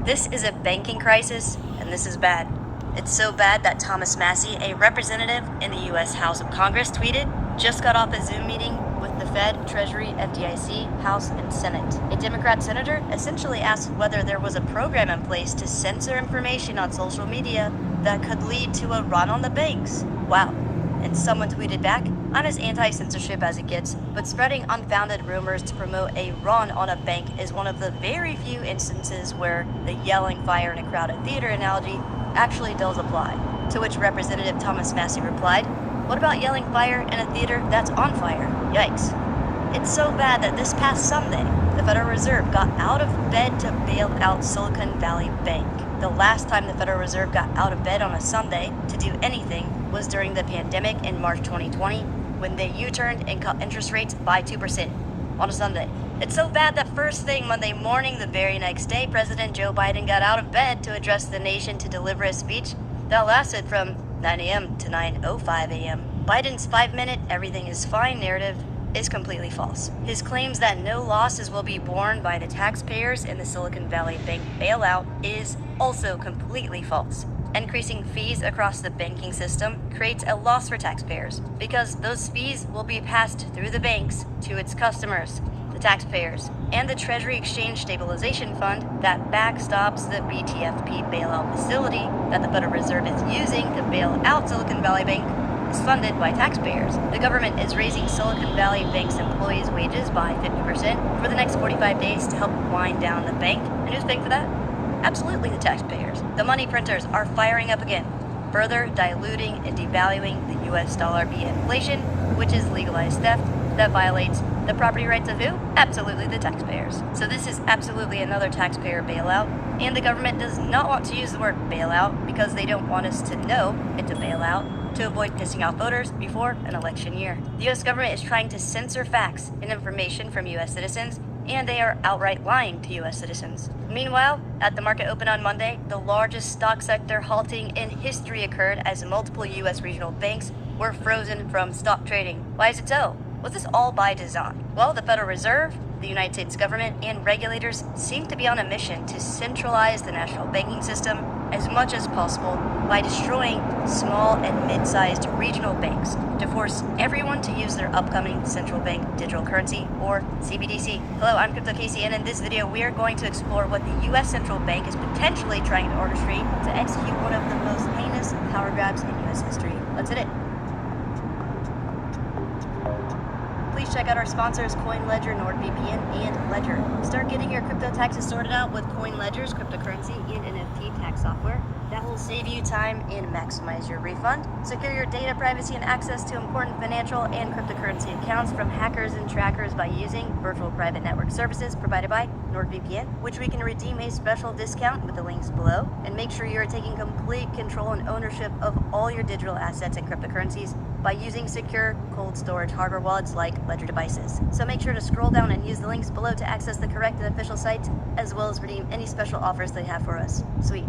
This is a banking crisis, and this is bad. It's so bad that Thomas Massie, a representative in the U.S. House of Congress, tweeted, "Just got off a Zoom meeting with the Fed, Treasury, FDIC, House, and Senate." A Democrat senator essentially asked whether there was a program in place to censor information on social media that could lead to a run on the banks. Wow. And someone tweeted back, "I'm as anti-censorship as it gets, but spreading unfounded rumors to promote a run on a bank is one of the very few instances where the yelling fire in a crowded theater analogy actually does apply." To which Representative Thomas Massie replied, "What about yelling fire in a theater that's on fire? Yikes." It's so bad that this past Sunday, the Federal Reserve got out of bed to bail out Silicon Valley Bank. The last time the Federal Reserve got out of bed on a Sunday to do anything was during the pandemic in March 2020, when they U-turned and cut interest rates by 2% on a Sunday. It's so bad that first thing Monday morning, the very next day, President Joe Biden got out of bed to address the nation to deliver a speech that lasted from 9 a.m. to 9:05 a.m. Biden's 5-minute "everything is fine" narrative is completely false. His claims that no losses will be borne by the taxpayers in the Silicon Valley Bank bailout is also completely false. Increasing fees across the banking system creates a loss for taxpayers because those fees will be passed through the banks to its customers, the taxpayers, and the Treasury Exchange Stabilization Fund that backstops the BTFP bailout facility that the Federal Reserve is using to bail out Silicon Valley Bank is funded by taxpayers. The government is raising Silicon Valley Bank's employees' wages by 50% for the next 45 days to help wind down the bank. And who's paying for that? Absolutely the taxpayers. The money printers are firing up again, further diluting and devaluing the US dollar via inflation, which is legalized theft that violates the property rights of who? Absolutely the taxpayers. So this is absolutely another taxpayer bailout, and the government does not want to use the word bailout because they don't want us to know it's a bailout to avoid pissing off voters before an election year. The US government is trying to censor facts and information from US citizens, and they are outright lying to US citizens. Meanwhile, at the market open on Monday, the largest stock sector halting in history occurred as multiple US regional banks were frozen from stock trading. Why is it so? Was this all by design? Well, the Federal Reserve, the United States government, and regulators seem to be on a mission to centralize the national banking system as much as possible by destroying small and mid-sized regional banks to force everyone to use their upcoming central bank digital currency, or CBDC. Hello, I'm Crypto Casey, and in this video we are going to explore what the US Central Bank is potentially trying to orchestrate to execute one of the most heinous power grabs in US history. Let's hit it. Please check out our sponsors, CoinLedger, NordVPN, and Ledger. Start getting your crypto taxes sorted out with CoinLedger's cryptocurrency and NFT tax software. That will save you time and maximize your refund. Secure your data privacy and access to important financial and cryptocurrency accounts from hackers and trackers by using virtual private network services provided by NordVPN, which we can redeem a special discount with the links below. And make sure you are taking complete control and ownership of all your digital assets and cryptocurrencies by using secure cold storage hardware wallets like Ledger devices. So make sure to scroll down and use the links below to access the correct and official sites, as well as redeem any special offers they have for us. Sweet.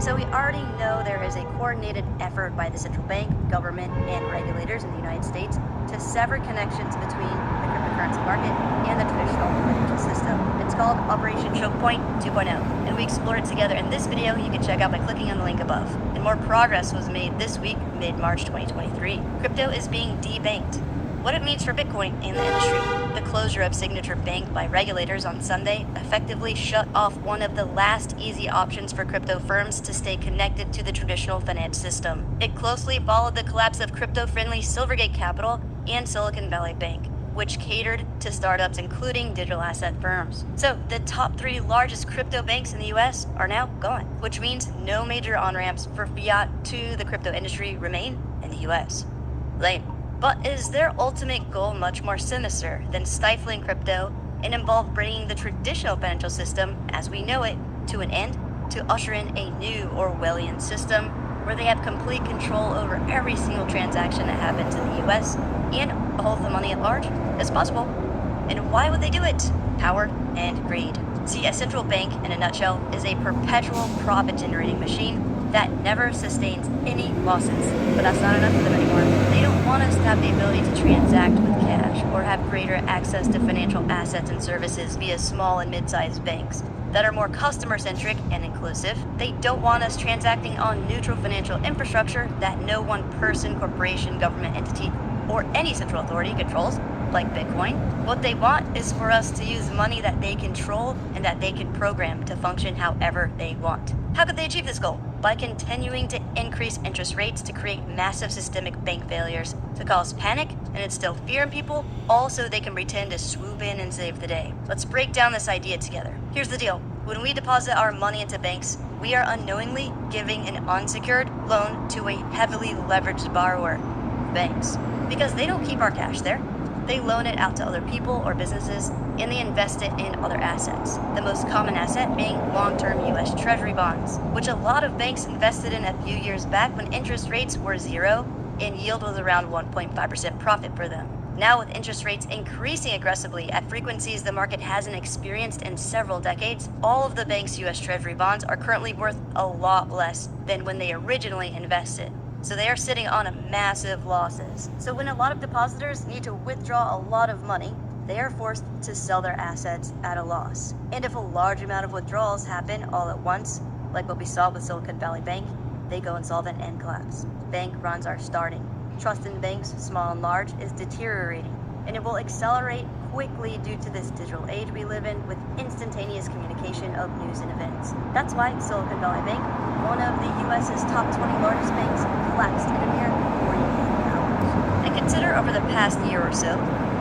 So we already know there is a coordinated effort by the central bank, government, and regulators in the United States to sever connections between the cryptocurrency market and the traditional financial system. It's called Operation Choke Point 2.0, and we explore it together in this video you can check out by clicking on the link above. And more progress was made this week, mid-March 2023. Crypto is being debanked. What it means for Bitcoin and the industry. The closure of Signature Bank by regulators on Sunday effectively shut off one of the last easy options for crypto firms to stay connected to the traditional finance system. It closely followed the collapse of crypto-friendly Silvergate Capital and Silicon Valley Bank, which catered to startups including digital asset firms. So the top 3 largest crypto banks in the US are now gone, which means no major on-ramps for fiat to the crypto industry remain in the US. Lame. But is their ultimate goal much more sinister than stifling crypto and involve bringing the traditional financial system as we know it to an end, to usher in a new Orwellian system where they have complete control over every single transaction that happens in the US and all of the money at large as possible? And why would they do it? Power and greed. See, a central bank, in a nutshell, is a perpetual profit-generating machine that never sustains any losses. But that's not enough for them anymore. They don't want us to have the ability to transact with cash or have greater access to financial assets and services via small and mid-sized banks. that are more customer-centric and inclusive. They don't want us transacting on neutral financial infrastructure that no one person, corporation, government entity, or any central authority controls, like Bitcoin. What they want is for us to use money that they control and that they can program to function however they want. How could they achieve this goal? By continuing to increase interest rates to create massive systemic bank failures, to cause panic and instill fear in people, all so they can pretend to swoop in and save the day. Let's break down this idea together. Here's the deal. When we deposit our money into banks, we are unknowingly giving an unsecured loan to a heavily leveraged borrower, banks, because they don't keep our cash there. They loan it out to other people or businesses, and they invest it in other assets. The most common asset being long-term U.S. Treasury bonds, which a lot of banks invested in a few years back when interest rates were zero and yield was around 1.5% profit for them. Now, with interest rates increasing aggressively at frequencies the market hasn't experienced in several decades, all of the bank's U.S. Treasury bonds are currently worth a lot less than when they originally invested. So they are sitting on massive losses. So when a lot of depositors need to withdraw a lot of money, they are forced to sell their assets at a loss. And if a large amount of withdrawals happen all at once, like what we saw with Silicon Valley Bank, they go insolvent and collapse. Bank runs are starting. Trust in banks, small and large, is deteriorating, and it will accelerate quickly due to this digital age we live in with instantaneous communication of news and events. That's why Silicon Valley Bank, one of the US's top 20 largest banks, collapsed in a mere 48 hours. And consider over the past year or so,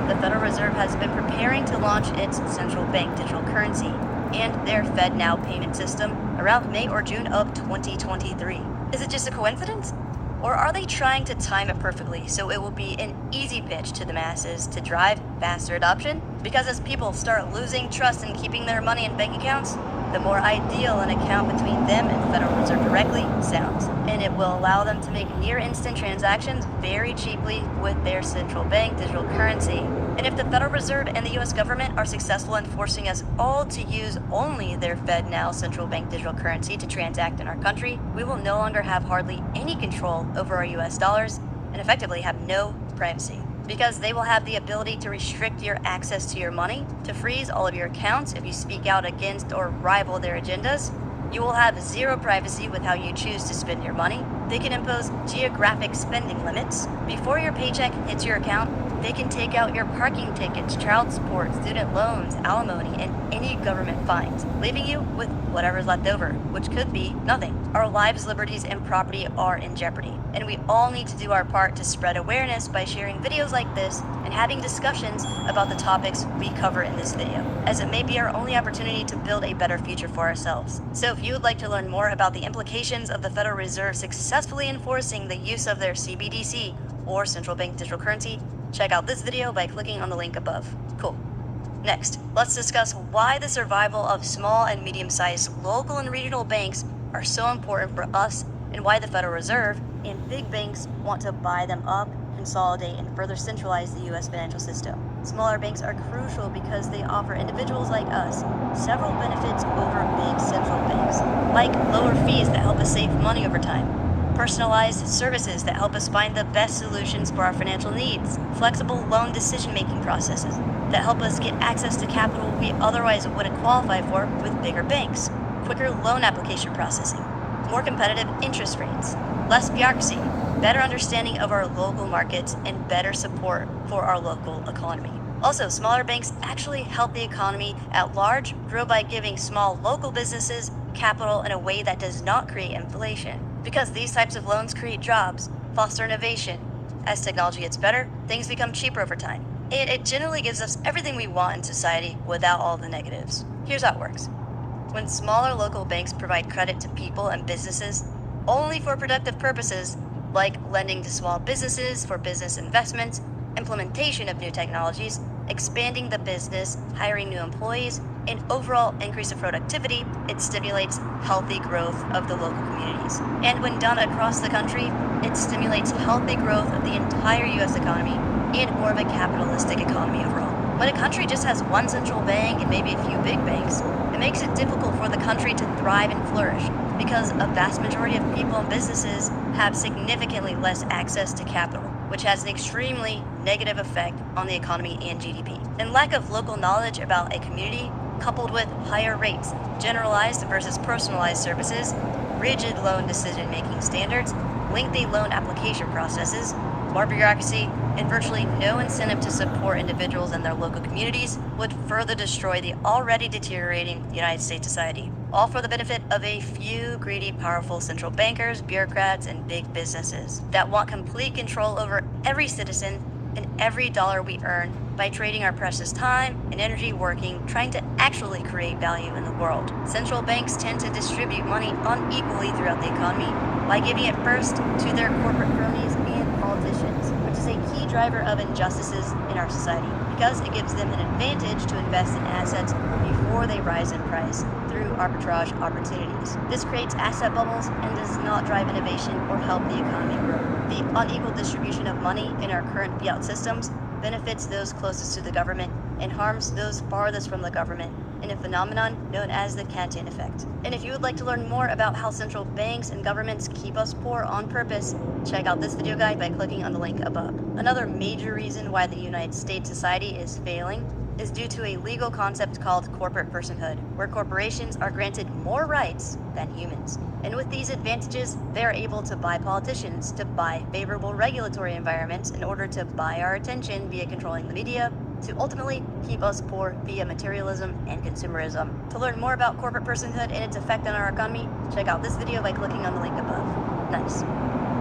the Federal Reserve has been preparing to launch its central bank digital currency and their FedNow payment system around May or June of 2023. Is it just a coincidence? Or are they trying to time it perfectly so it will be an easy pitch to the masses to drive faster adoption? Because as people start losing trust in keeping their money in bank accounts, the more ideal an account between them and the Federal Reserve directly sounds. And it will allow them to make near-instant transactions very cheaply with their central bank digital currency. And if the Federal Reserve and the US government are successful in forcing us all to use only their FedNow central bank digital currency to transact in our country, we will no longer have hardly any control over our US dollars and effectively have no privacy. Because they will have the ability to restrict your access to your money, to freeze all of your accounts if you speak out against or rival their agendas. You will have zero privacy with how you choose to spend your money. They can impose geographic spending limits. Before your paycheck hits your account, they can take out your parking tickets, child support, student loans, alimony, and any government fines, leaving you with whatever's left over, which could be nothing. Our lives, liberties, and property are in jeopardy, and we all need to do our part to spread awareness by sharing videos like this and having discussions about the topics we cover in this video, as it may be our only opportunity to build a better future for ourselves. So if you would like to learn more about the implications of the Federal Reserve successfully enforcing the use of their CBDC or central bank digital currency, check out this video by clicking on the link above. Cool. Next, let's discuss why the survival of small and medium-sized local and regional banks are so important for us and why the Federal Reserve and big banks want to buy them up, consolidate, and further centralize the U.S. financial system. Smaller banks are crucial because they offer individuals like us several benefits over big central banks, like lower fees that help us save money over time, personalized services that help us find the best solutions for our financial needs, flexible loan decision-making processes that help us get access to capital we otherwise wouldn't qualify for with bigger banks, quicker loan application processing, more competitive interest rates, less bureaucracy, better understanding of our local markets, and better support for our local economy. Also, smaller banks actually help the economy at large grow by giving small local businesses capital in a way that does not create inflation. Because these types of loans create jobs, foster innovation. As technology gets better, things become cheaper over time. And it generally gives us everything we want in society without all the negatives. Here's how it works. When smaller local banks provide credit to people and businesses only for productive purposes, like lending to small businesses for business investments, implementation of new technologies, expanding the business, hiring new employees, and overall increase of productivity, it stimulates healthy growth of the local communities. And when done across the country, it stimulates healthy growth of the entire U.S. economy and more of a capitalistic economy overall. When a country just has one central bank and maybe a few big banks, it makes it difficult for the country to thrive and flourish because a vast majority of people and businesses have significantly less access to capital, which has an extremely negative effect on the economy and GDP. And lack of local knowledge about a community coupled with higher rates, generalized versus personalized services, rigid loan decision-making standards, lengthy loan application processes, more bureaucracy, and virtually no incentive to support individuals and their local communities would further destroy the already deteriorating United States society, all for the benefit of a few greedy, powerful central bankers, bureaucrats, and big businesses that want complete control over every citizen and every dollar we earn by trading our precious time and energy working, trying to actually create value in the world. Central banks tend to distribute money unequally throughout the economy by giving it first to their corporate cronies and politicians, which is a key driver of injustices in our society, because it gives them an advantage to invest in assets before they rise in price through arbitrage opportunities. This creates asset bubbles and does not drive innovation or help the economy grow. The unequal distribution of money in our current fiat systems benefits those closest to the government and harms those farthest from the government, in a phenomenon known as the Kantian effect. And if you would like to learn more about how central banks and governments keep us poor on purpose, check out this video guide by clicking on the link above. Another major reason why the United States society is failing is due to a legal concept called corporate personhood, where corporations are granted more rights than humans. And with these advantages, they are able to buy politicians, to buy favorable regulatory environments in order to buy our attention via controlling the media, to ultimately keep us poor via materialism and consumerism. To learn more about corporate personhood and its effect on our economy, check out this video by clicking on the link above. Nice.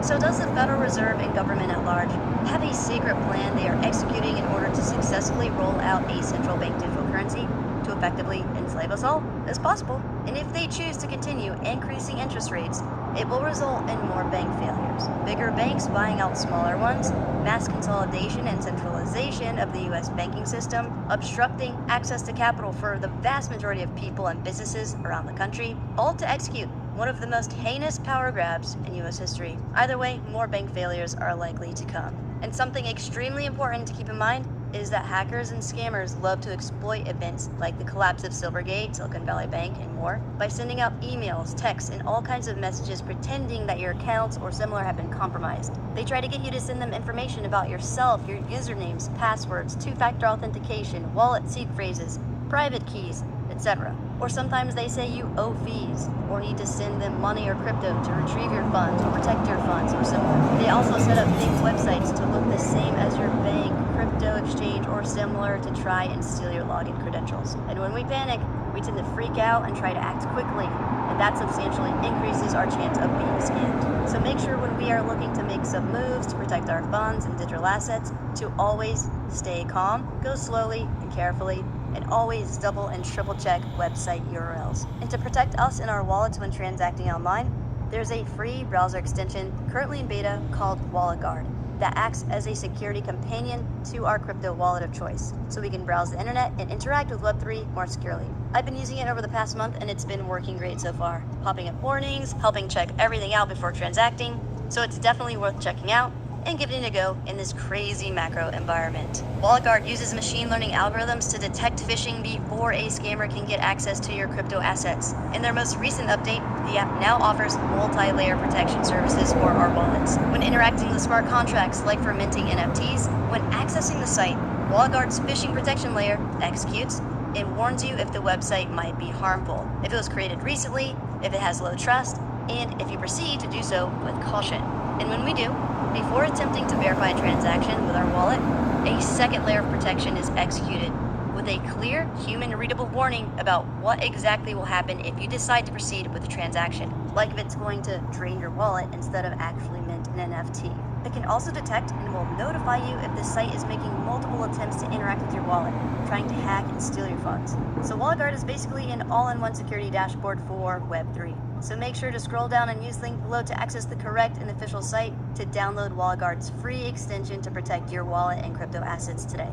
So does the Federal Reserve and government at large have a secret plan they are executing in order to successfully roll out a central bank digital currency to effectively enslave us all? It's possible. And if they choose to continue increasing interest rates, it will result in more bank failures, bigger banks buying out smaller ones, mass consolidation and centralization of the U.S. banking system, obstructing access to capital for the vast majority of people and businesses around the country, all to execute one of the most heinous power grabs in U.S. history. Either way, more bank failures are likely to come. And something extremely important to keep in mind is that hackers and scammers love to exploit events like the collapse of Silvergate, Silicon Valley Bank, and more by sending out emails, texts, and all kinds of messages pretending that your accounts or similar have been compromised. They try to get you to send them information about yourself, your usernames, passwords, two-factor authentication, wallet seed phrases, private keys, etc. Or sometimes they say you owe fees or need to send them money or crypto to retrieve your funds or protect your funds or similar. They also set up fake websites to look the same as your bank, crypto exchange, or similar to try and steal your login credentials. And when we panic, we tend to freak out and try to act quickly, and that substantially increases our chance of being scammed. So make sure when we are looking to make some moves to protect our funds and digital assets to always stay calm, go slowly and carefully, and always double and triple check website URLs. And to protect us and our wallets when transacting online, there's a free browser extension currently in beta called Wallet Guard that acts as a security companion to our crypto wallet of choice, so we can browse the internet and interact with Web3 more securely. I've been using it over the past month and it's been working great so far, popping up warnings, helping check everything out before transacting, so it's definitely worth checking out and giving it a go in this crazy macro environment. WalletGuard uses machine learning algorithms to detect phishing before a scammer can get access to your crypto assets. In their most recent update, the app now offers multi-layer protection services for our wallets. When interacting with smart contracts, like for minting NFTs, when accessing the site, WalletGuard's phishing protection layer executes and warns you if the website might be harmful, if it was created recently, if it has low trust, and if you proceed to do so with caution. And when we do, before attempting to verify a transaction with our wallet, a second layer of protection is executed with a clear, human-readable warning about what exactly will happen if you decide to proceed with the transaction, like if it's going to drain your wallet instead of actually mint an NFT. It can also detect and will notify you if the site is making multiple attempts to interact with your wallet, trying to hack and steal your funds. So WalletGuard is basically an all-in-one security dashboard for Web3. So make sure to scroll down and use the link below to access the correct and official site to download WalletGuard's free extension to protect your wallet and crypto assets today.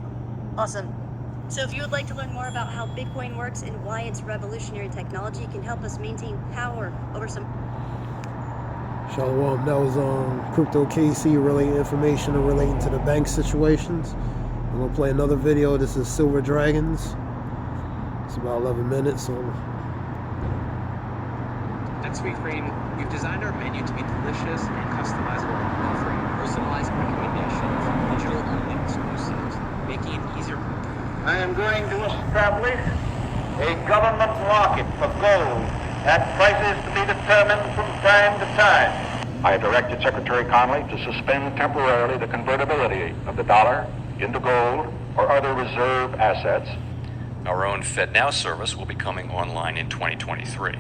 Awesome. So if you would like to learn more about how Bitcoin works and why its revolutionary technology can help us maintain power over some... Shalom, that was Crypto KC relating information relating to the bank situations. I'm going to play another video. This is Silver Dragons. It's about 11 minutes. So At Sweetgreen, we've designed our menu to be delicious and customizable, offering personalized recommendations, digital-only exclusives, making it easier. I am going to establish a government market for gold at prices to be determined from time to time. I directed Secretary Connally to suspend temporarily the convertibility of the dollar into gold or other reserve assets. Our own FedNow service will be coming online in 2023.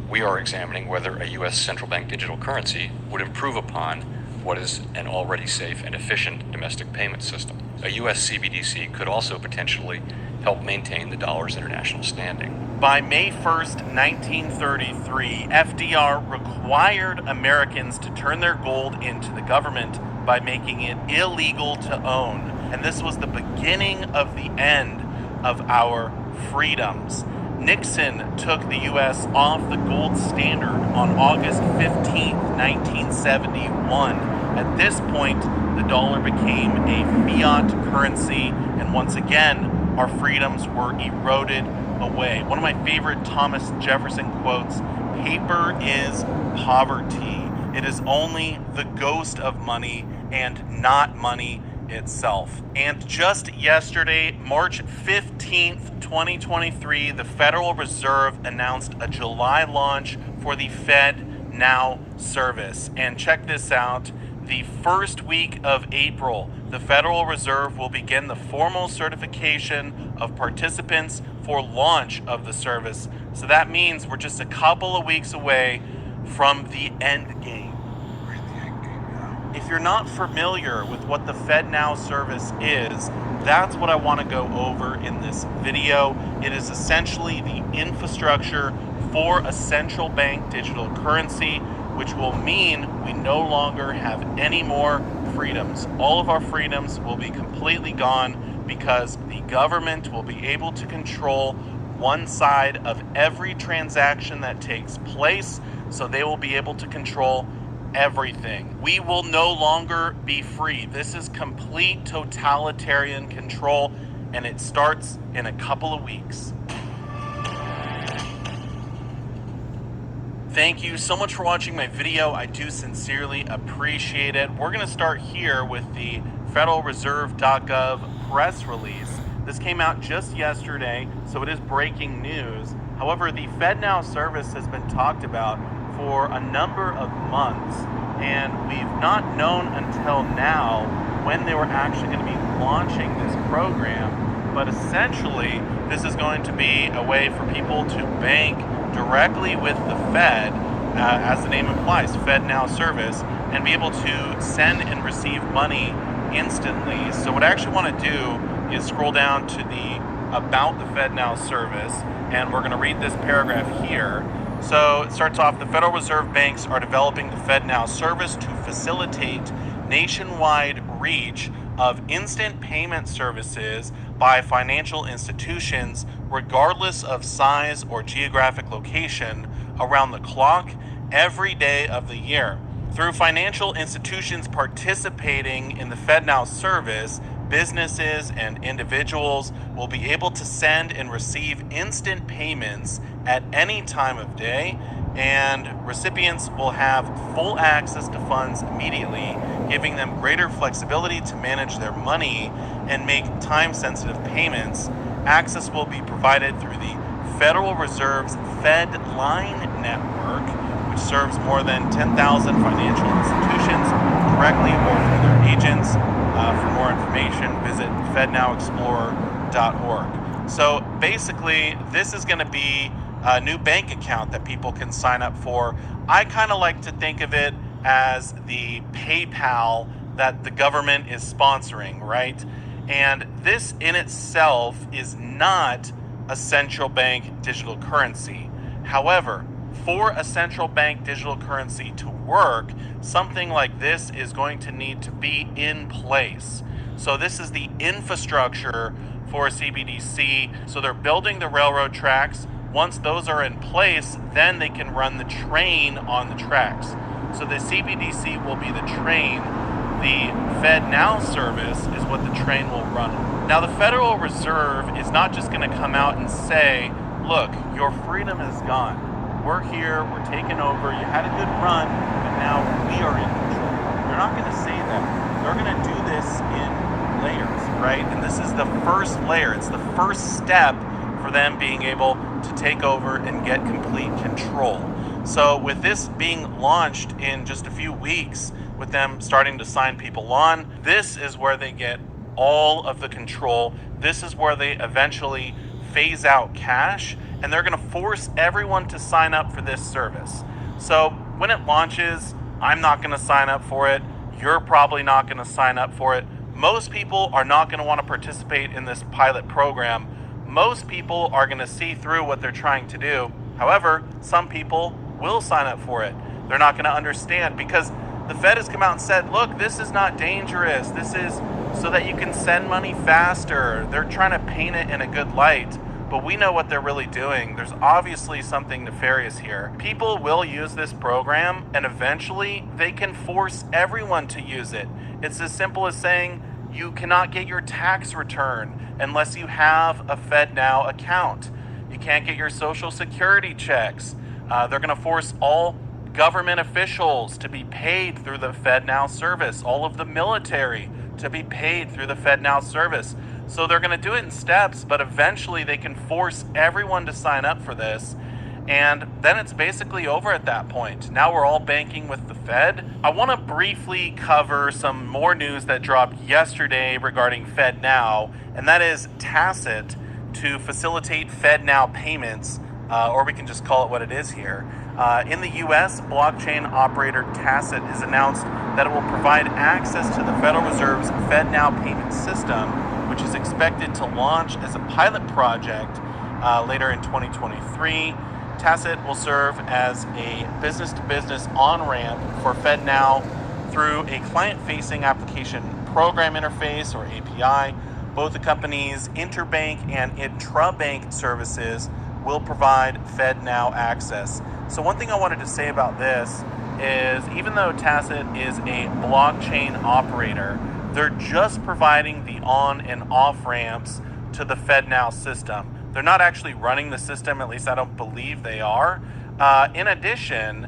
We are examining whether a U.S. central bank digital currency would improve upon what is an already safe and efficient domestic payment system. A U.S. CBDC could also potentially help maintain the dollar's international standing. By May 1st, 1933, FDR required Americans to turn their gold into the government by making it illegal to own. And this was the beginning of the end of our freedoms. Nixon took the U.S. off the gold standard on August 15th, 1971. At this point, the dollar became a fiat currency, and once again, our freedoms were eroded away. One of my favorite Thomas Jefferson quotes, "Paper is poverty. It is only the ghost of money and not money itself." And just yesterday, March 15th, 2023, the Federal Reserve announced a July launch for the FedNow service. And check this out. The first week of April, the Federal Reserve will begin the formal certification of participants for launch of the service. So that means we're just a couple of weeks away from the end game. If you're not familiar with what the FedNow service is, that's what I want to go over in this video. It is essentially the infrastructure for a central bank digital currency, which will mean we no longer have any more freedoms. All of our freedoms will be completely gone because the government will be able to control one side of every transaction that takes place, so they will be able to control everything. We will no longer be free. This is complete totalitarian control, and it starts in a couple of weeks. Thank you so much for watching my video. I do sincerely appreciate it. We're going to start here with the federalreserve.gov press release. This came out just yesterday, so it is breaking news. However, the FedNow service has been talked about for a number of months, and we've not known until now when they were actually going to be launching this program. But essentially, this is going to be a way for people to bank directly with the Fed, as the name implies, FedNow service, and be able to send and receive money instantly. So what I actually want to do is scroll down to the About the FedNow service, and we're going to read this paragraph here. So it starts off, the Federal Reserve banks are developing the FedNow service to facilitate nationwide reach of instant payment services by financial institutions, regardless of size or geographic location, around the clock, every day of the year. Through financial institutions participating in the FedNow service, businesses and individuals will be able to send and receive instant payments at any time of day, and recipients will have full access to funds immediately, giving them greater flexibility to manage their money and make time-sensitive payments. Access will be provided through the Federal Reserve's Fed Line network, which serves more than 10,000 financial institutions directly or through their agents. For more information, visit fednowexplorer.org. So basically, this is going to be a new bank account that people can sign up for. I kind of like to think of it as the PayPal that the government is sponsoring, right? And this in itself is not a central bank digital currency. However, for a central bank digital currency to work, something like this is going to need to be in place. So this is the infrastructure for a CBDC. So they're building the railroad tracks. Once those are in place, then they can run the train on the tracks. So the CBDC will be the train. The FedNow service is what the train will run on. Now, the Federal Reserve is not just going to come out and say, look, your freedom is gone. We're here, we're taking over, you had a good run, but now we are in control. They're not going to say that. They're going to do this in layers, right? And this is the first layer. It's the first step for them being able to take over and get complete control. So with this being launched in just a few weeks, with them starting to sign people on, this is where they get all of the control. This is where they eventually phase out cash, and they're going to force everyone to sign up for this service. So when it launches, I'm not going to sign up for it. You're probably not going to sign up for it. Most people are not going to want to participate in this pilot program. Most people are going to see through what they're trying to do. However, some people will sign up for it. They're not going to understand because the Fed has come out and said, look, this is not dangerous. This is so that you can send money faster. They're trying to paint it in a good light, but we know what they're really doing. There's obviously something nefarious here. People will use this program, and eventually they can force everyone to use it. It's as simple as saying you cannot get your tax return unless you have a FedNow account. You can't get your Social Security checks. They're going to force all government officials to be paid through the FedNow service, all of the military to be paid through the FedNow service. So they're going to do it in steps, but eventually they can force everyone to sign up for this. And then it's basically over at that point. Now we're all banking with the Fed. I want to briefly cover some more news that dropped yesterday regarding FedNow, and that is Tacit to facilitate FedNow payments, or we can just call it what it is here. In the U.S., blockchain operator Tacit has announced that it will provide access to the Federal Reserve's FedNow payment system, which is expected to launch as a pilot project later in 2023. Tacit will serve as a business-to-business on-ramp for FedNow through a client-facing application program interface, or API. Both the company's interbank and intrabank services will provide FedNow access. So one thing I wanted to say about this is, even though Tacit is a blockchain operator, they're just providing the on and off ramps to the FedNow system. They're not actually running the system, at least I don't believe they are. In addition,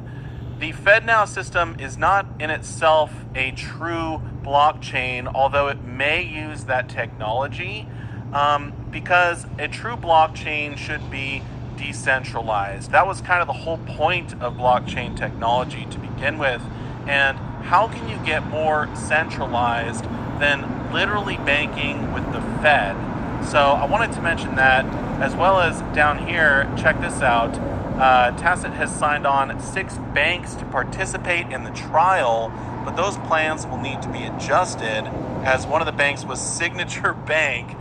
the FedNow system is not in itself a true blockchain, although it may use that technology, because a true blockchain should be decentralized. That was kind of the whole point of blockchain technology to begin with. And how can you get more centralized than literally banking with the Fed? So I wanted to mention that, as well as down here, check this out. Tacit has signed on 6 banks to participate in the trial, but those plans will need to be adjusted, as one of the banks was Signature Bank,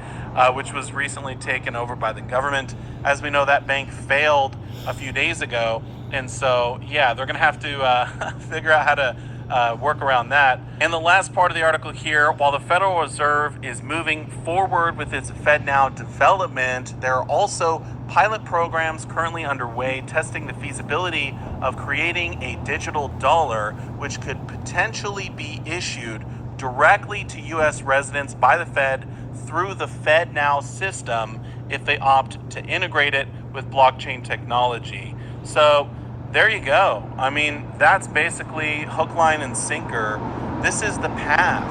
which was recently taken over by the government. As we know, that bank failed a few days ago, and so yeah, they're gonna have to figure out how to work around that. And the last part of the article here, while the Federal Reserve is moving forward with its FedNow development, there are also pilot programs currently underway testing the feasibility of creating a digital dollar, which could potentially be issued directly to U.S. residents by the Fed through the FedNow system if they opt to integrate it with blockchain technology. So there you go. I mean, that's basically hook, line, and sinker. This is the path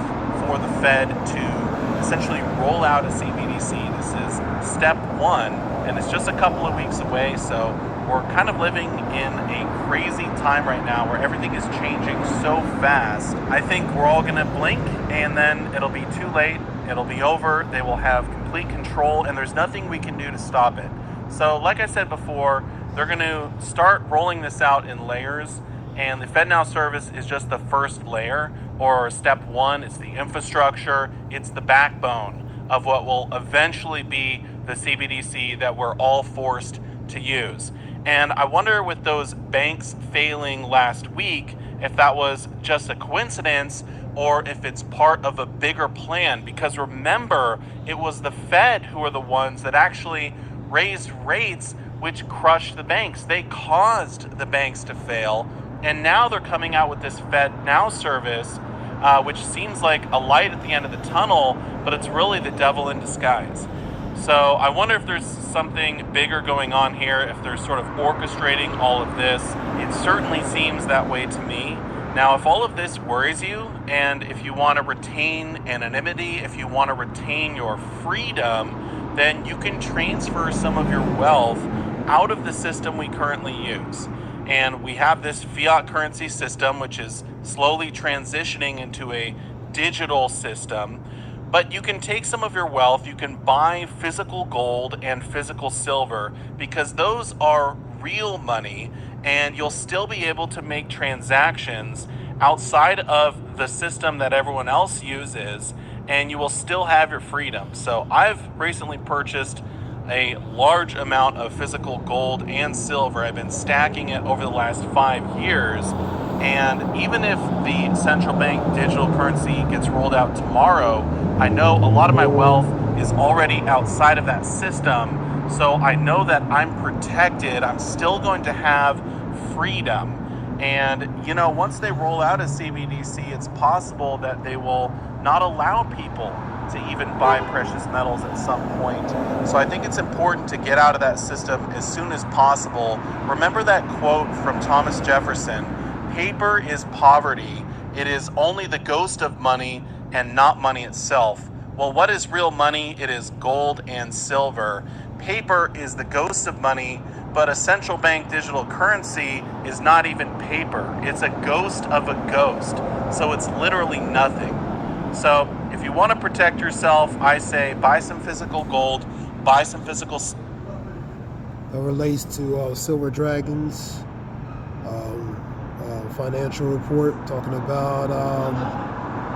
for the Fed to essentially roll out a CBDC. This is step 1, and it's just a couple of weeks away, so we're kind of living in a crazy time right now where everything is changing so fast. I think we're all gonna blink and then it'll be too late. It'll be over. They will have complete control, and there's nothing we can do to stop it. So like I said before, they're going to start rolling this out in layers, and the FedNow service is just the first layer, or step 1. It's the infrastructure. It's the backbone of what will eventually be the CBDC that we're all forced to use. And I wonder, with those banks failing last week, if that was just a coincidence or if it's part of a bigger plan. Because remember, it was the Fed who were the ones that actually raised rates, which crushed the banks. They caused the banks to fail, and now they're coming out with this FedNow service, which seems like a light at the end of the tunnel, but it's really the devil in disguise. So I wonder if there's something bigger going on here, if they're sort of orchestrating all of this. It certainly seems that way to me. Now, if all of this worries you, and if you want to retain anonymity, if you want to retain your freedom, then you can transfer some of your wealth out of the system we currently use. And we have this fiat currency system, which is slowly transitioning into a digital system. But you can take some of your wealth, you can buy physical gold and physical silver, because those are real money, and you'll still be able to make transactions outside of the system that everyone else uses, and you will still have your freedom. So I've recently purchased a large amount of physical gold and silver. I've been stacking it over the last 5 years, and even if the central bank digital currency gets rolled out tomorrow, I know a lot of my wealth is already outside of that system, so I know that I'm protected. I'm still going to have freedom. And, you know, once they roll out a CBDC, it's possible that they will not allow people to even buy precious metals at some point. So I think it's important to get out of that system as soon as possible. Remember that quote from Thomas Jefferson: "Paper is poverty. It is only the ghost of money and not money itself." Well, what is real money? It is gold and silver. Paper is the ghost of money, but a central bank digital currency is not even paper. It's a ghost of a ghost. So it's literally nothing. So if you want to protect yourself, I say buy some physical gold, buy some physical... That relates to Silver Dragons financial report, talking about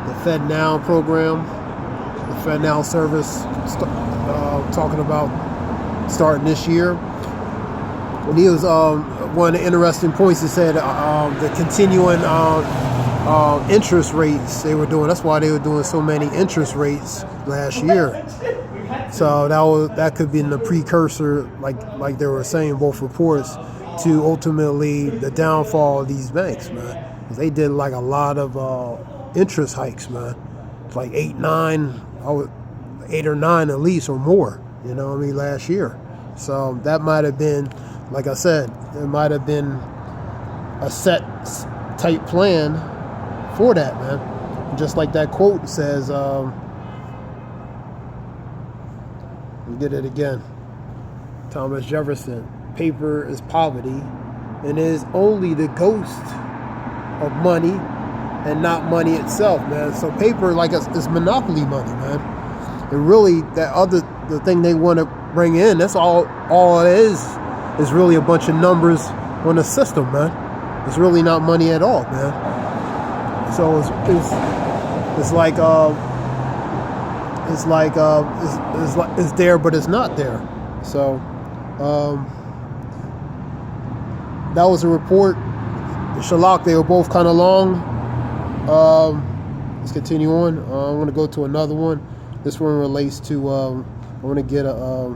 the Fed Now program, the Fed Now service, talking about starting this year. When he was one of the interesting points, he said the continuing interest rates they were doing. That's why they were doing so many interest rates last year. So that could be in the precursor, like they were saying, both reports, to ultimately the downfall of these banks, man. 'Cause they did like a lot of interest hikes, man. It's like 8 or 9 at least, or more. You know what I mean? Last year. So that might have been, like I said, it might have been a set type plan for that, man. Just like that quote says, we did it again. Thomas Jefferson: "Paper is poverty, and it is only the ghost of money and not money itself," man. So paper, like, it's monopoly money, man. And really, the thing they want to bring in, that's all it is really a bunch of numbers on the system, man. It's really not money at all, man. So it's there, but it's not there. So that was a report. Shalak, they were both kind of long. Let's continue on. I'm going to go to another one. This one relates to, I want to get a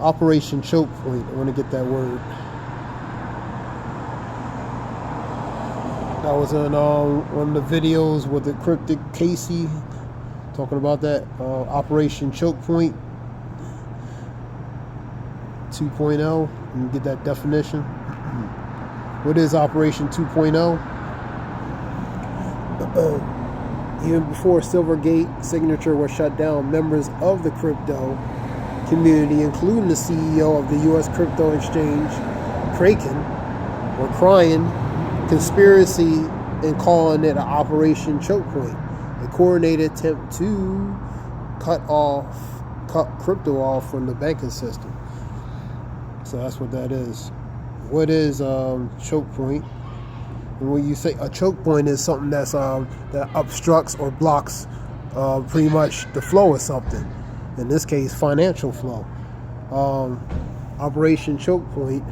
Operation Choke Point. I want to get that word. That was in one of the videos with the Cryptic Casey talking about that. Operation Choke Point 2.0. Let me get that definition. What is Operation 2.0? Even before Silvergate signature was shut down, members of the crypto community, including the CEO of the U.S. crypto exchange, Kraken, were crying conspiracy and calling it an Operation Choke Point, a coordinated attempt to cut crypto off from the banking system. So that's what that is. What is choke point? And when you say a choke point, is something that's that obstructs or blocks pretty much the flow of something. In this case, financial flow. Operation Choke Point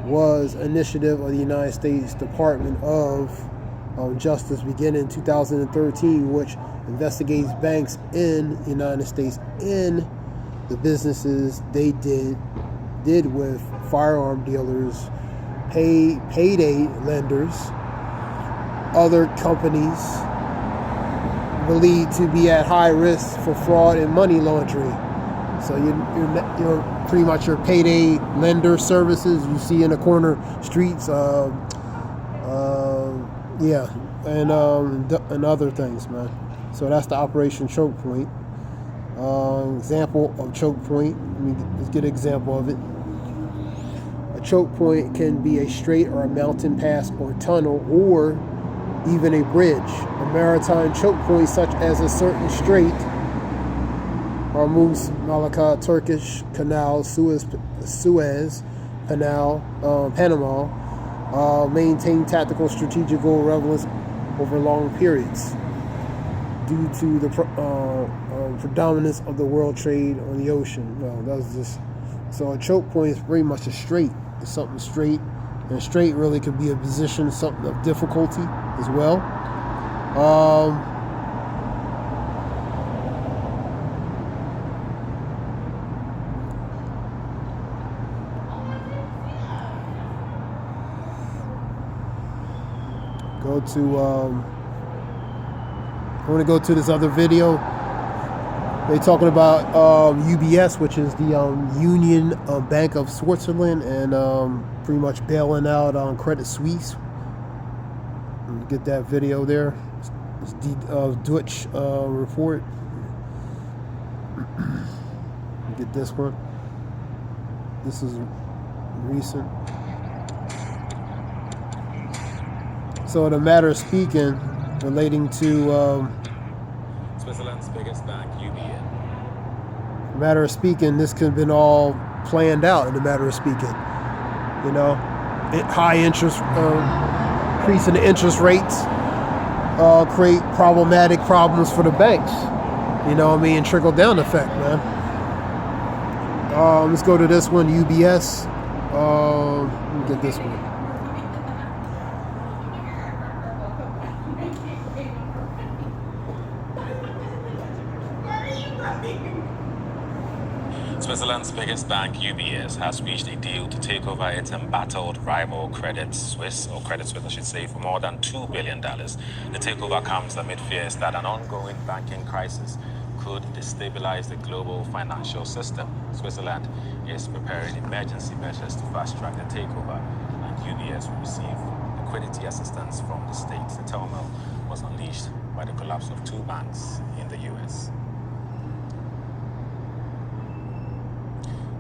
was an initiative of the United States Department of Justice beginning in 2013, which investigates banks in the United States in the businesses they did with firearm dealers, payday lenders, other companies believed to be at high risk for fraud and money laundering. So you're pretty much your payday lender services you see in the corner streets, and other things, man. So that's the Operation Choke Point. Example of choke point. Let's get an example of it. A choke point can be a strait or a mountain pass or tunnel or even a bridge. A maritime choke point such as a certain strait, Hormuz, Malacca, Turkish Canal, Suez Canal, Panama, maintain tactical strategical relevance over long periods due to the predominance of the world trade on the ocean. So a choke point is very much a strait. It's something straight, and a strait really could be a position, something of difficulty as well. I want to go to this other video. They're talking about UBS, which is the Union Bank of Switzerland, and pretty much bailing out on Credit Suisse. Get that video there. It's the Deutsche report. Get this one. This is recent. So in a matter of speaking, relating to Switzerland's biggest bank, UBS. matter of speaking, this could have been all planned out in a matter of speaking. You know, high interest, increase in the interest rates, create problematic problems for the banks. You know what I mean? Trickle down effect, man. Let's go to this one, UBS. Let me get this one. Switzerland's biggest bank, UBS, has reached a deal to take over its embattled rival Credit Suisse, or Credit Suisse I should say, for more than $2 billion. The takeover comes amid fears that an ongoing banking crisis could destabilize the global financial system. Switzerland is preparing emergency measures to fast-track the takeover, and UBS will receive liquidity assistance from the state. The turmoil was unleashed by the collapse of two banks in the U.S.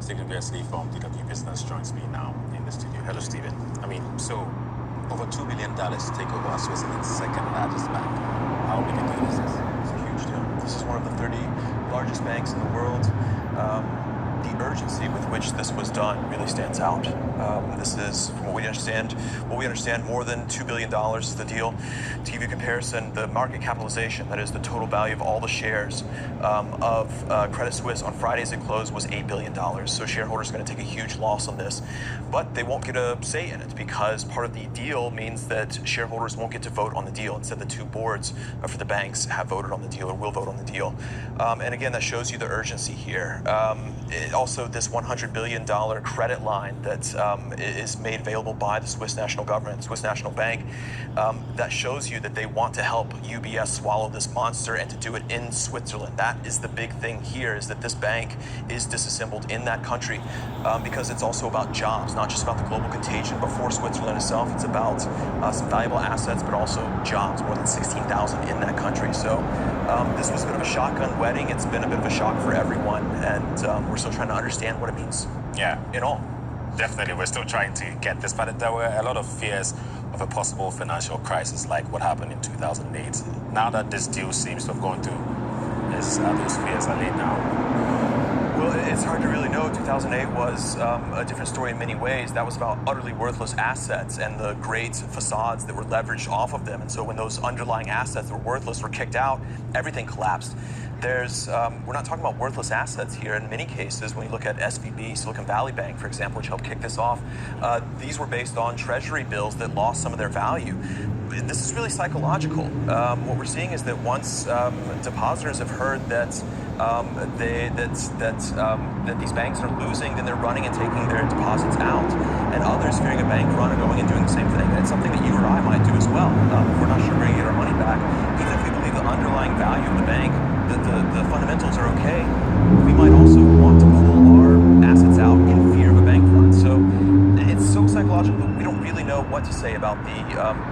Stephen Beardsley from DW Business joins me now in the studio. Hello, Stephen. So over $2 billion to take over Switzerland's second largest bank. How big a deal is this? It's a huge deal. This is one of the 30 largest banks in the world. The urgency with which this was done really stands out. This is, from what we understand, more than $2 billion is the deal. To give you a comparison, the market capitalization, that is the total value of all the shares of Credit Suisse on Friday as it closed, was $8 billion. So shareholders are going to take a huge loss on this. But they won't get a say in it because part of the deal means that shareholders won't get to vote on the deal. Instead, the two boards for the banks have voted on the deal or will vote on the deal. And again, that shows you the urgency here. Also, this $100 billion credit line that is made available by the Swiss national government, Swiss National Bank, that shows you that they want to help UBS swallow this monster and to do it in Switzerland. That is the big thing here, is that this bank is disassembled in that country because it's also about jobs, not just about the global contagion, but for Switzerland itself, it's about some valuable assets, but also jobs, more than 16,000 in that country. So this was a bit of a shotgun wedding. It's been a bit of a shock for everyone, and we're still trying to understand what it means. Yeah, in all. Definitely, we're still trying to get this, but there were a lot of fears of a possible financial crisis like what happened in 2008. Now that this deal seems to have gone through, those fears are laid now. Well, it's hard to really know. 2008 was a different story in many ways. That was about utterly worthless assets and the great facades that were leveraged off of them. And so when those underlying assets that were worthless were kicked out, everything collapsed. We're not talking about worthless assets here. In many cases, when you look at SVB, Silicon Valley Bank, for example, which helped kick this off, these were based on treasury bills that lost some of their value. This is really psychological. What we're seeing is that once depositors have heard that these banks are losing, then they're running and taking their deposits out. And others fearing a bank run are going and doing the same thing. And it's something that you or I might do as well. If we're not sure we're going to get our money back, even if we believe the underlying value of the bank, the fundamentals are okay, we might also want to pull our assets out in fear of a bank run. So it's so psychological. We don't really know what to say about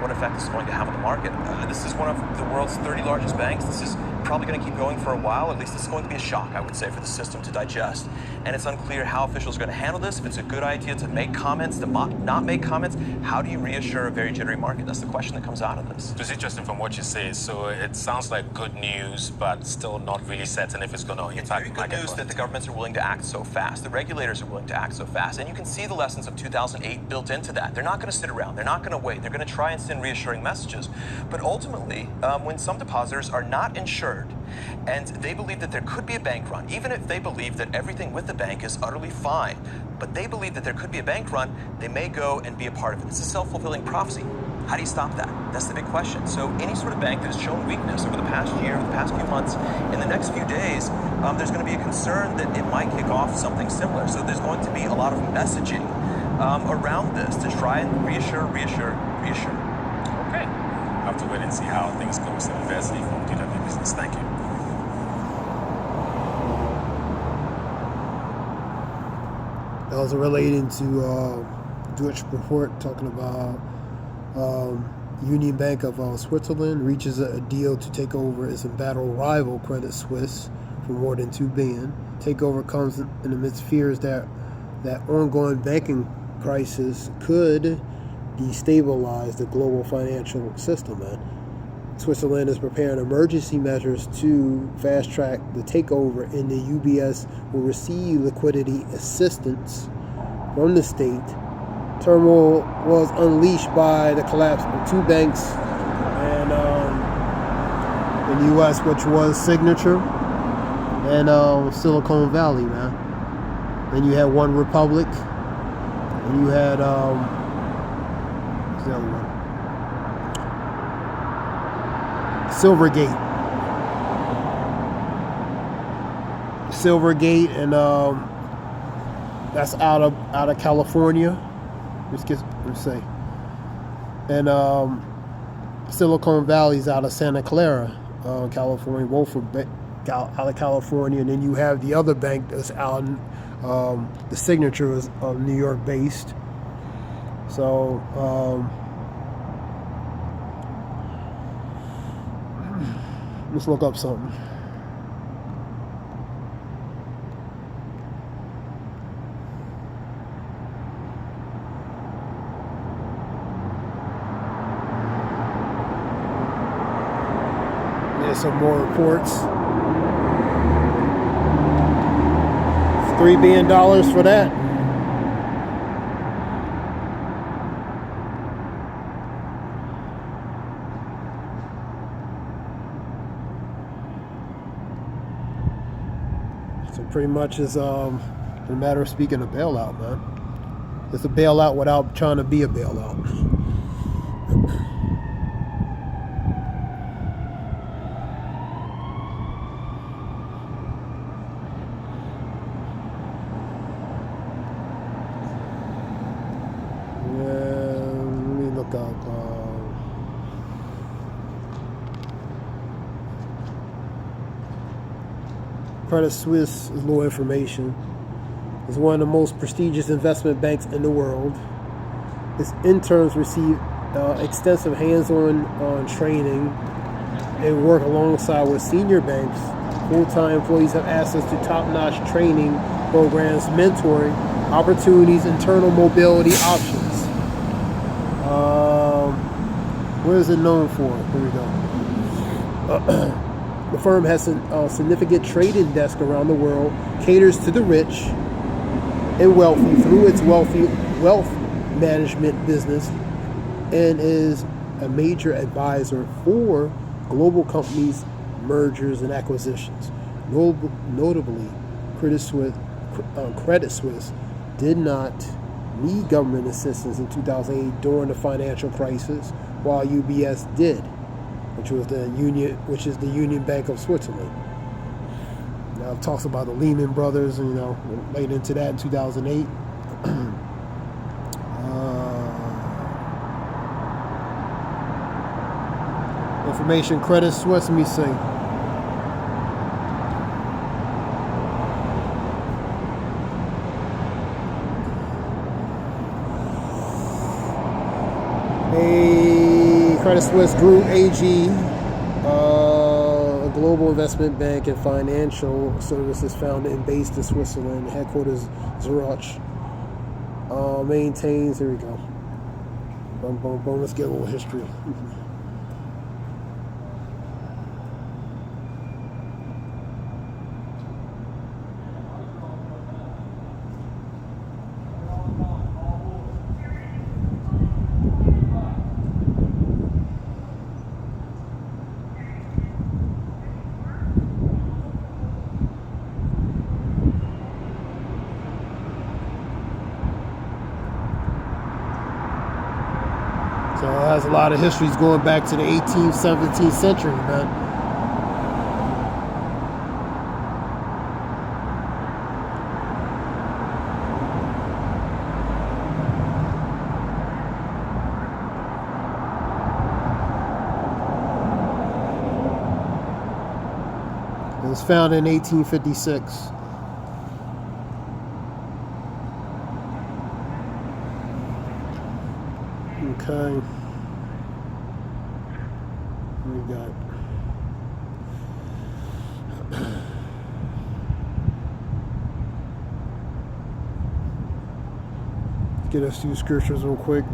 what effect this is going to have on the market. This is one of the world's 30 largest banks. This is probably going to keep going for a while. At least this is going to be a shock, I would say, for the system to digest. And it's unclear how officials are going to handle this, if it's a good idea to make comments, to not make comments. How do you reassure a very jittery market? That's the question that comes out of this. It's interesting from what you say. So it sounds like good news, but still not really certain if it's going to impact Very good news that the governments are willing to act so fast. The regulators are willing to act so fast. And you can see the lessons of 2008 built into that. They're not going to sit around. They're not going to wait. They're going to try and send reassuring messages. But ultimately, when some depositors are not insured and they believe that there could be a bank run, even if they believe that everything with the bank is utterly fine, but they believe that there could be a bank run, they may go and be a part of it. It's a self-fulfilling prophecy. How do you stop that? That's the big question. So any sort of bank that has shown weakness over the past year, the past few months, in the next few days, there's going to be a concern that it might kick off something similar. So there's going to be a lot of messaging around this to try and reassure. Okay. Have to wait and see how things go. So, University from DW Business. Thank you. That was relating to Deutsche Report talking about Union Bank of Switzerland reaches a deal to take over its embattled rival Credit Suisse for more than $2 billion. Takeover comes in amidst fears that ongoing banking crisis could destabilize the global financial system. Switzerland is preparing emergency measures to fast-track the takeover, and the UBS will receive liquidity assistance from the state. Turmoil was unleashed by the collapse of two banks and in the U.S., which was Signature and Silicon Valley, man. Then you had One Republic, and you had what's the other one? Silvergate, and that's out of California. Let's say, and Silicon Valley's out of Santa Clara, California. Both are out of California, and then you have the other bank that's out. The Signature is New York based. So. Let's look up something. There's some more reports. $3 billion for that. So pretty much is a matter of speaking a bailout, man. It's a bailout without trying to be a bailout. Let me look up. Credit Suisse is low information. It's one of the most prestigious investment banks in the world. Its interns receive extensive hands-on training and work alongside with senior banks. Full-time employees have access to top-notch training programs, mentoring opportunities, internal mobility options. What is it known for? Here we go. The firm has a significant trading desk around the world, caters to the rich and wealthy through its wealth management business, and is a major advisor for global companies, mergers, and acquisitions. Notably, Credit Suisse did not need government assistance in 2008 during the financial crisis, while UBS did, which is the Union Bank of Switzerland. Now it talks about the Lehman Brothers, and late into that in 2008. Information Credit Suisse, let me see. Credit Suisse Group AG, a global investment bank and financial services founded and based in Switzerland. Headquarters Zurich. Maintains. Here we go. Boom, boom, boom. Let's get a little history. So it has a lot of histories going back to the 18th, 17th century, man. It was founded in 1856. Okay. What we got? Get us through scriptures real quick.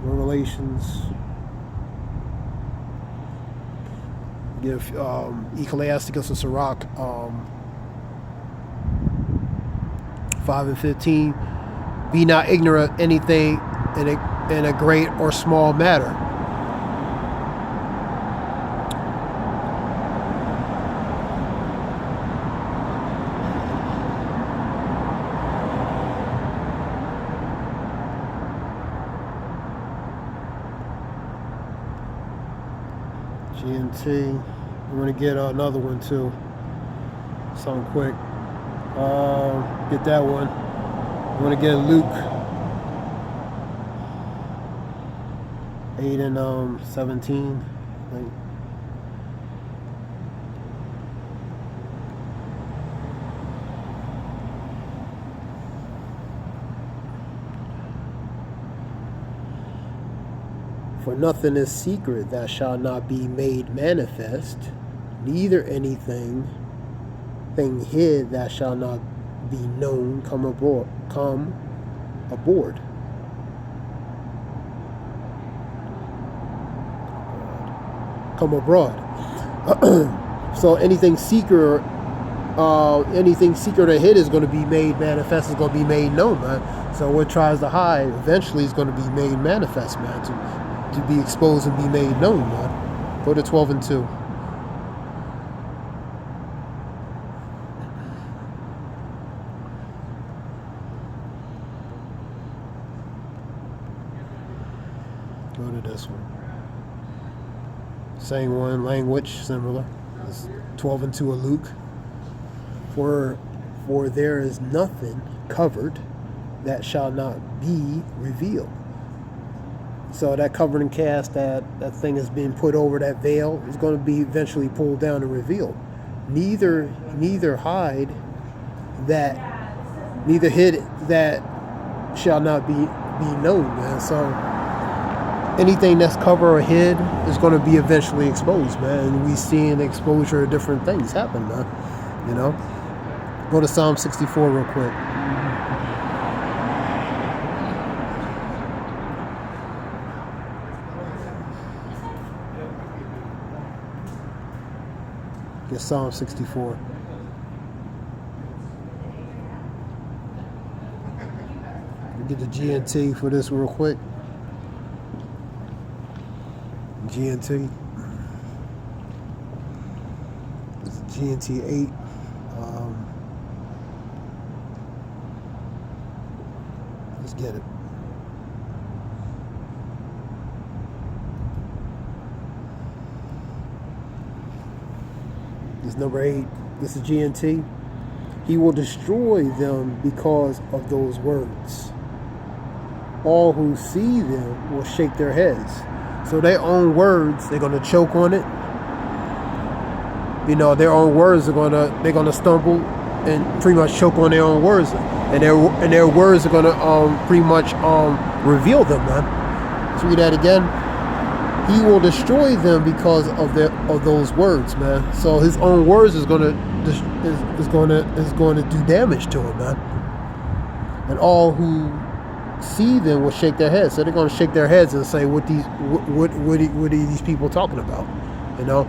Revelations. Give Ecclesiasticus and Sirach 5 and 15. Be not ignorant of anything in a great or small matter. GNT. I'm going to get another one too. Something quick. Get that one. I'm going to get Luke 8 and 17. For nothing is secret that shall not be made manifest, neither anything hid that shall not be known come aboard. Come abroad. So anything secret or hid is going to be made manifest, is going to be made known, man. So what tries to hide eventually is going to be made manifest, man, to be exposed and be made known, man. Go to 12 and 2. Go to this one. Same one, language, similar. It's 12 and 2 of Luke. For there is nothing covered that shall not be revealed. So that covered and cast, that thing is being put over, that veil is going to be eventually pulled down and revealed. Neither hide that, neither hid that shall not be known, man. So anything that's covered or hid is going to be eventually exposed, man. And we seeing exposure of different things happen, man. You know? Go to Psalm 64 real quick. Get Psalm 64. Get the GNT for this real quick. GNT. It's GNT 8. Let's get it. This is number 8. This is GNT. He will destroy them because of those words. All who see them will shake their heads. So their own words, they're gonna choke on it. You know, their own words they're gonna stumble and pretty much choke on their own words, and their words are gonna pretty much reveal them, man. Let's read that again. he will destroy them because of those words, man. So his own words is going to do damage to him, man. And all who see them will shake their heads. So they're going to shake their heads and say, what are these people talking about? You know?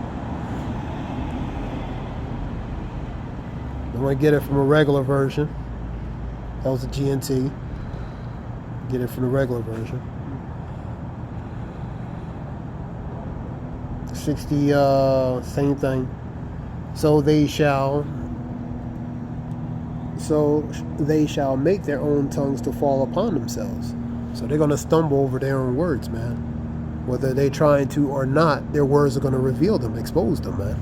I'm going to get it from a regular version. That was a GNT. Get it from the regular version. 60, same thing. So they shall make their own tongues to fall upon themselves. So they're going to stumble over their own words, man. Whether they're trying to or not, their words are going to reveal them, expose them, man.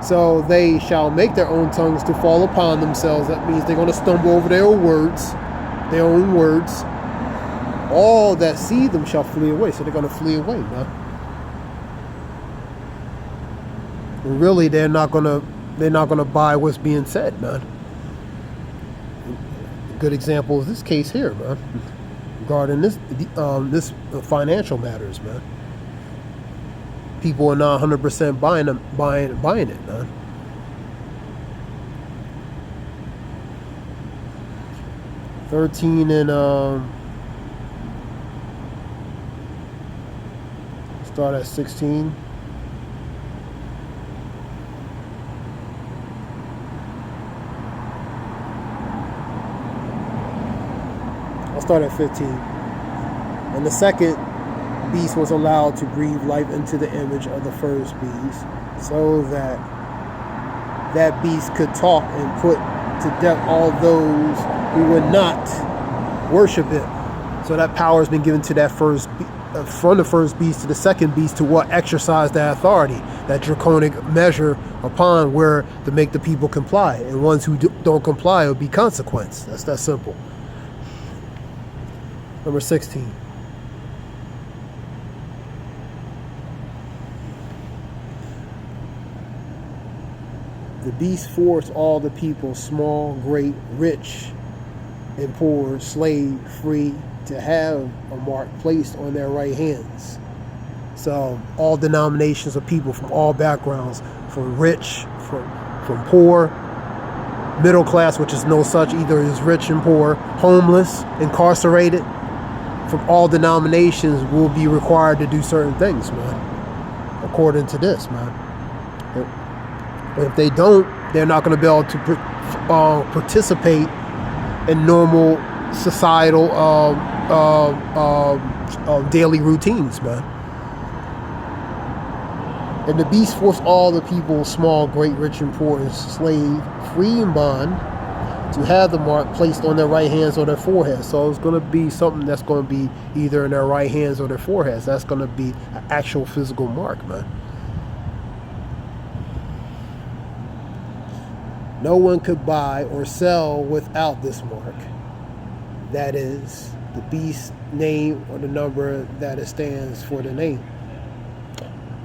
So they shall make their own tongues to fall upon themselves. That means they're going to stumble over their own words. All that see them shall flee away. So they're going to flee away, man. And really, they're not going to buy what's being said, man. A good example is this case here, man. Regarding this financial matters, man. People are not 100% buying it, man. Start at 16. I'll start at 15. And the second beast was allowed to breathe life into the image of the first beast, so that beast could talk and put to death all those who would not worship it. So that power has been given to that from the first beast to the second beast to what exercise that authority, that draconic measure upon where to make the people comply, and ones who don't comply will be consequence. That's that simple. Number 16. The beast forced all the people, small, great, rich, and poor, slave, free, to have a mark placed on their right hands. So all denominations of people from all backgrounds, from rich, from poor, middle class, which is no such, either is rich and poor, homeless, incarcerated, from all denominations will be required to do certain things, man, according to this, man. If they don't, they're not going to be able to participate in normal societal daily routines, man. And the beast forced all the people, small, great, rich, and poor, and slave, free and bond, to have the mark placed on their right hands or their foreheads. So it's going to be something that's going to be either in their right hands or their foreheads. That's going to be an actual physical mark, man. No one could buy or sell without this mark. That is the beast's name or the number that it stands for the name.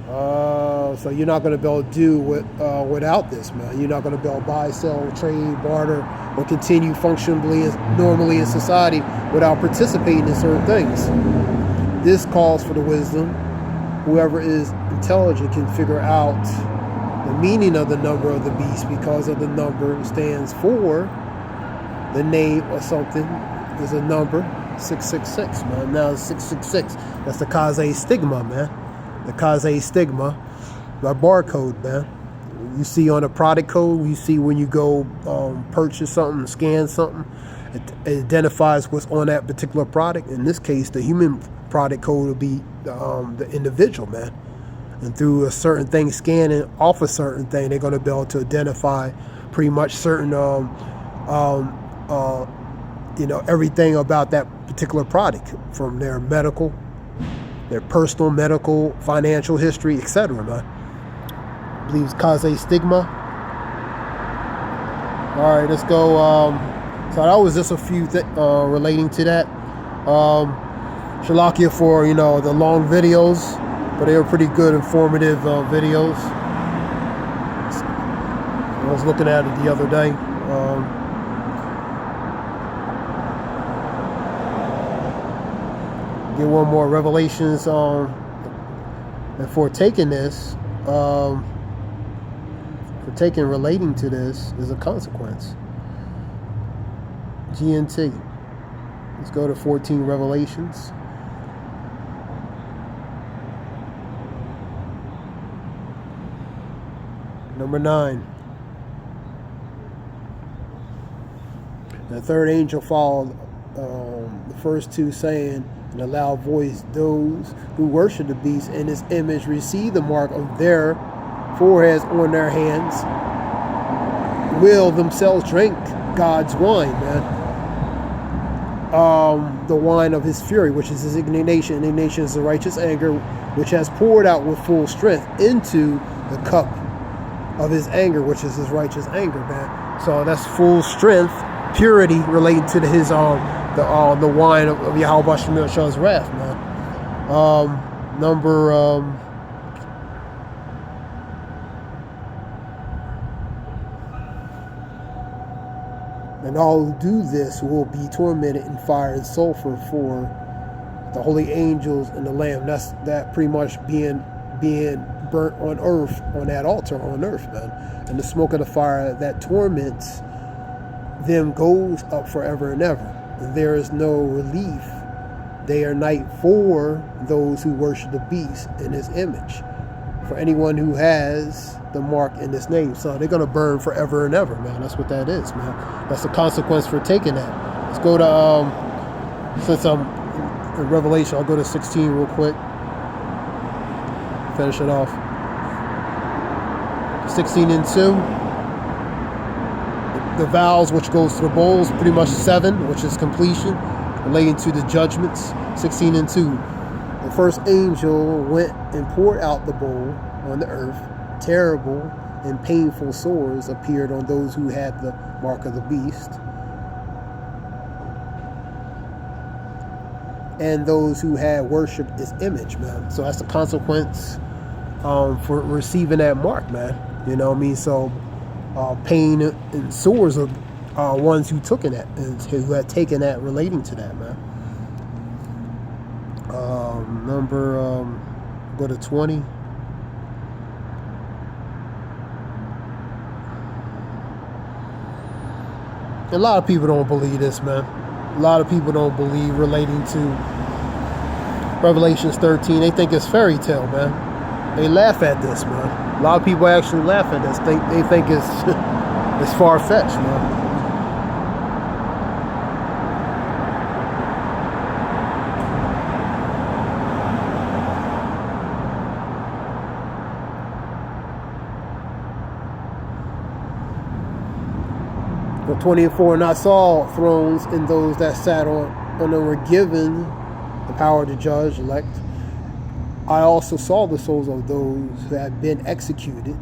So you're not going to be able to do without this, man. You're not going to be able to buy, sell, trade, barter, or continue functionally normally in society without participating in certain things. This calls for the wisdom. Whoever is intelligent can figure out the meaning of the number of the beast, because of the number stands for the name or something is a number 666, man. Now 666. That's the Kaze stigma, man. The Kaze stigma, the barcode, man. You see on a product code, you see when you go purchase something, scan something, it identifies what's on that particular product. In this case, the human product code will be the individual, man. And through a certain thing, scanning off a certain thing, they're going to be able to identify pretty much certain, everything about that particular product, from their medical, their personal, medical, financial history, etc., man. I believe it's Kaze stigma. All right, let's go. So that was just a few relating to that. Shalakia for, the long videos. But they were pretty good, informative videos. I was looking at it the other day. Get one more. Revelations and for taking this, for taking relating to this is a consequence. GNT. Let's go to 14 Revelations. Number 9. The third angel followed the first two, saying in a loud voice, those who worship the beast and his image receive the mark of their foreheads on their hands, will themselves drink God's wine, man. The wine of his fury, which is his indignation. Indignation is the righteous anger, which has poured out with full strength into the cup of his anger, which is his righteous anger, man. So that's full strength, purity related to his the wine of Yahweh Shemashah's wrath, man. And all who do this will be tormented in fire and sulfur for the holy angels and the Lamb. That pretty much being burnt on earth, on that altar on earth, man. And the smoke of the fire that torments them goes up forever and ever. And there is no relief day or night for those who worship the beast in his image, for anyone who has the mark in his name. So they're going to burn forever and ever, man. That's what that is, man. That's the consequence for taking that. Let's go to, since I'm in Revelation, I'll go to 16 real quick. Finish it off. 16:2. The vows, which goes to the bowls, pretty much 7, which is completion, relating to the judgments. 16:2. The first angel went and poured out the bowl on the earth. Terrible and painful sores appeared on those who had the mark of the beast, and those who had worshipped his image, man. So that's the consequence for receiving that mark, man. You know what I mean? So pain and sores are ones who took it, and who had taken that, relating to that, man. Go to 20. A lot of people don't believe this, man. A lot of people don't believe relating to Revelations 13. They think it's fairy tale, man. They laugh at this, man. A lot of people actually laugh at this. They think it's it's far-fetched, man. The 24, and I saw thrones, and those that sat on them were given the power to judge, elect. I also saw the souls of those who had been executed,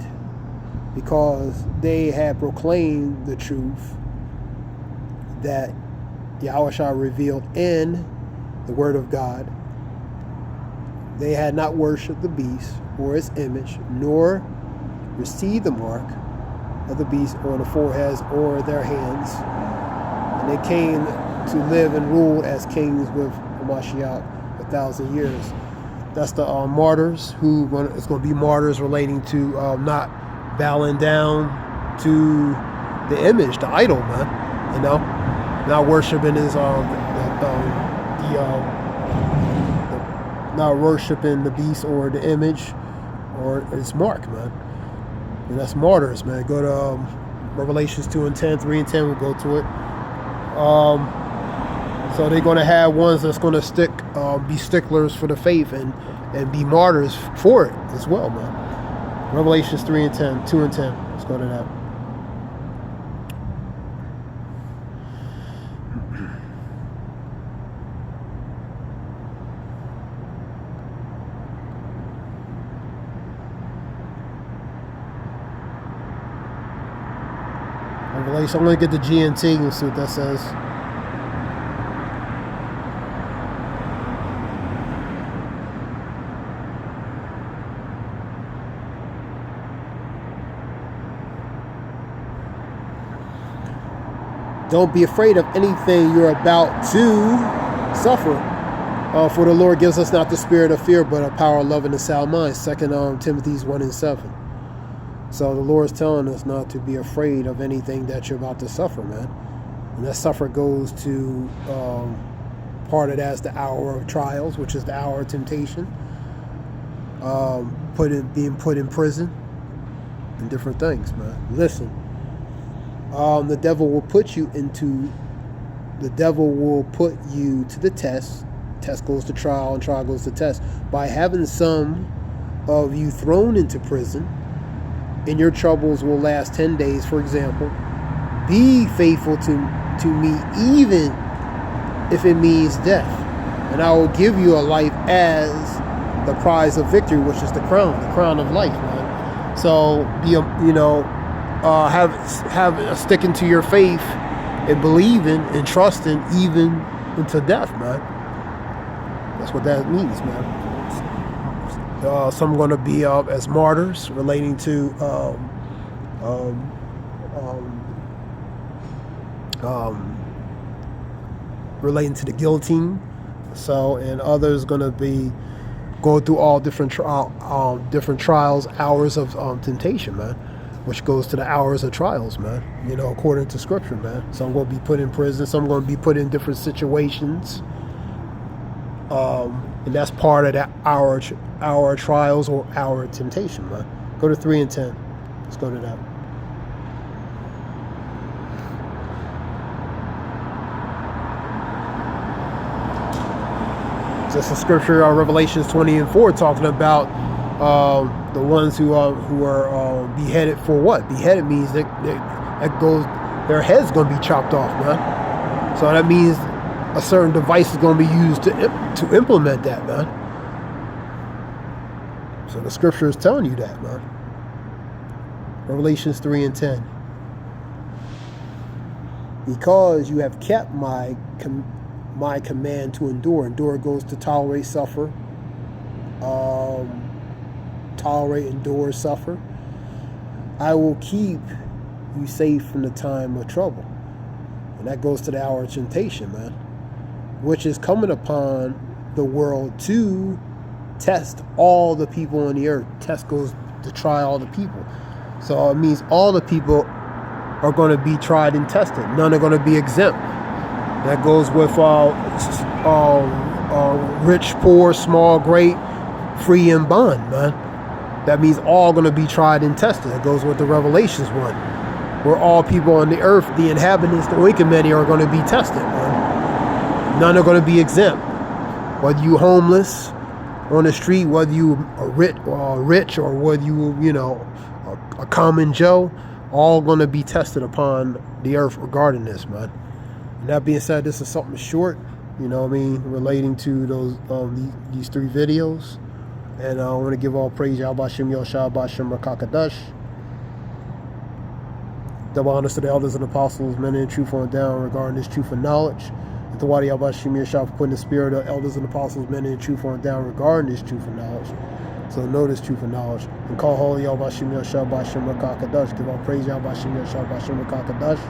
because they had proclaimed the truth that Yahushua revealed in the Word of God. They had not worshipped the beast or his image, nor received the mark of the beast on the foreheads or their hands. And they came to live and rule as kings with Mashiach 1,000 years. That's the martyrs, who it's going to be martyrs relating to not bowing down to the image, the idol, man. You know, not worshiping his not worshiping the beast or the image or his mark, man. And that's martyrs, man. Go to Revelations 2:10, 3:10. We'll go to it. So they're going to have ones that's going to be sticklers for the faith and be martyrs for it as well, man. Revelations 3:10, 2:10. Let's go to that. Revelation. I'm going to get the GNT and see what that says. Don't be afraid of anything you're about to suffer. For the Lord gives us not the spirit of fear, but a power of love and a sound mind. 2 Timothy 1:7. So the Lord's telling us not to be afraid of anything that you're about to suffer, man. And that suffer goes to part of that is the hour of trials, which is the hour of temptation. Being put in prison and different things, man. Listen, the devil will put you to the test. Test goes to trial, and trial goes to test. By having some of you thrown into prison, and your troubles will last 10 days, for example. Be faithful to me, even if it means death. And I will give you a life as the prize of victory, which is the crown of life, man. So have sticking to your faith and believing and trusting even into death, man. That's what that means, man. Some going to be as martyrs, relating to the guillotine. So, and others going to be going through all different trials, hours of temptation, man, which goes to the hours of trials, man. According to Scripture, man. Some going to be put in prison. Some going to be put in different situations. And that's part of that our trials or our temptation, man. Go to 3 and 10. Let's go to that. Just a scripture, Revelations 20 and 4, talking about the ones who are beheaded for what? Beheaded means that their head's going to be chopped off, man. So that means a certain device is going to be used to implement that, man. So the scripture is telling you that, man. Revelations 3 and 10. Because you have kept my command to endure. Endure goes to tolerate, suffer. Tolerate, endure, suffer. I will keep you safe from the time of trouble. And that goes to the hour of temptation, man, which is coming upon the world to test all the people on the earth. Test goes to try all the people. So it means all the people are going to be tried and tested. None are going to be exempt. That goes with rich, poor, small, great, free, and bond, man. That means all going to be tried and tested. It goes with the Revelations 1, where all people on the earth, the inhabitants, the wicked many, are going to be tested, man. None are going to be exempt. Whether you homeless on the street, whether you are rich or whether you a common Joe, all going to be tested upon the earth regarding this, man. And that being said, this is something short, relating to those these 3 videos. And I want to give all praise Yahweh Shem Yoshua Bashem Rakakadash. Double honors to the elders and apostles, men in truth on down regarding this truth and knowledge. And to Wadi Yahweh Shem Yoshua for putting the spirit of elders and apostles, men in truth on down regarding this truth and knowledge. So know this truth and knowledge. And call holy Yahweh Shem Yoshua Bashem Rakakadash. Give all praise Yahweh Shem Yoshua Bashem Rakakadash.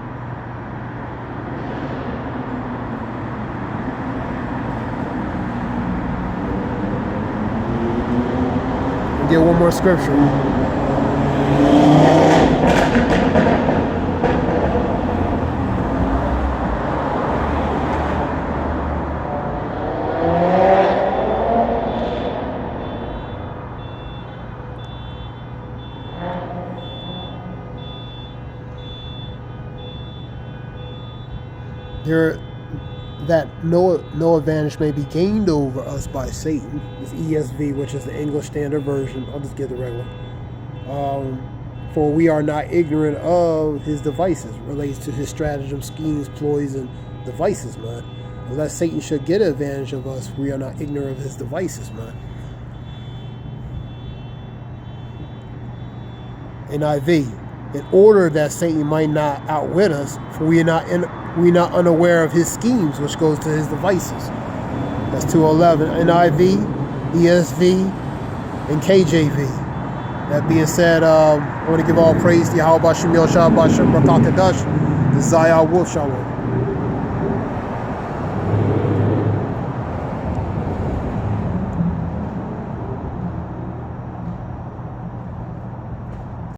Get one more scripture. That no advantage may be gained over us by Satan. It's ESV, which is the English Standard Version. I'll just get the regular. For we are not ignorant of his devices. Relates to his stratagems, schemes, ploys, and devices, man. Unless Satan should get an advantage of us, we are not ignorant of his devices, man. NIV. In order that Satan might not outwit us, for we are not unaware of his schemes, which goes to his devices. That's 2:11. NIV, ESV, and KJV. That being said, I want to give all praise to Yahweh Bashem Yoshua Bashem Rakakadash, the Zayah Wolf Shalom.